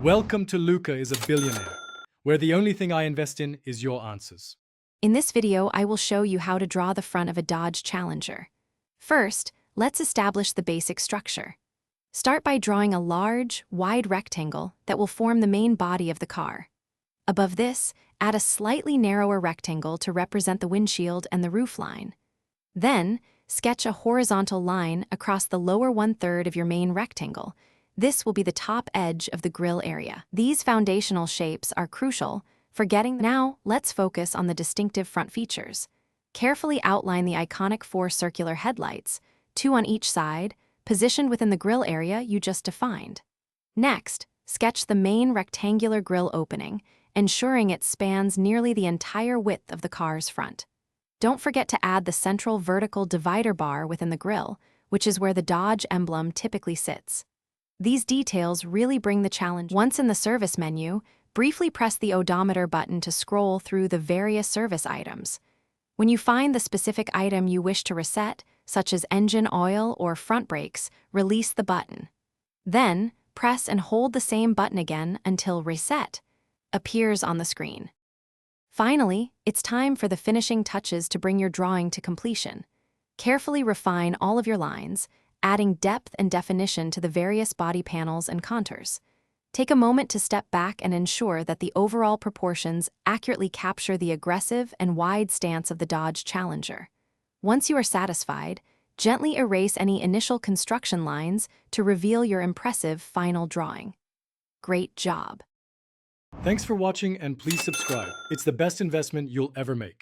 Welcome to Luca is a Billionaire, where the only thing I invest in is your answers. In this video, I will show you how to draw the front of a Dodge Challenger. First, let's establish the basic structure. Start by drawing a large, wide rectangle that will form the main body of the car. Above this, add a slightly narrower rectangle to represent the windshield and the roofline. Then, sketch a horizontal line across the lower one-third of your main rectangle. This will be the top edge of the grille area. These foundational shapes are crucial for getting. Now, let's focus on the distinctive front features. Carefully outline the iconic 4 circular headlights, 2 on each side, positioned within the grille area you just defined. Next, sketch the main rectangular grille opening, ensuring it spans nearly the entire width of the car's front. Don't forget to add the central vertical divider bar within the grille, which is where the Dodge emblem typically sits. These details really bring the challenge. Once in the service menu, briefly press the odometer button to scroll through the various service items. When you find the specific item you wish to reset, such as engine oil or front brakes, release the button. Then, press and hold the same button again until Reset appears on the screen. Finally, it's time for the finishing touches to bring your drawing to completion. Carefully refine all of your lines, adding depth and definition to the various body panels and contours. Take a moment to step back and ensure that the overall proportions accurately capture the aggressive and wide stance of the Dodge Challenger. Once you are satisfied, gently erase any initial construction lines to reveal your impressive final drawing. Great job! Thanks for watching and please subscribe. It's the best investment you'll ever make.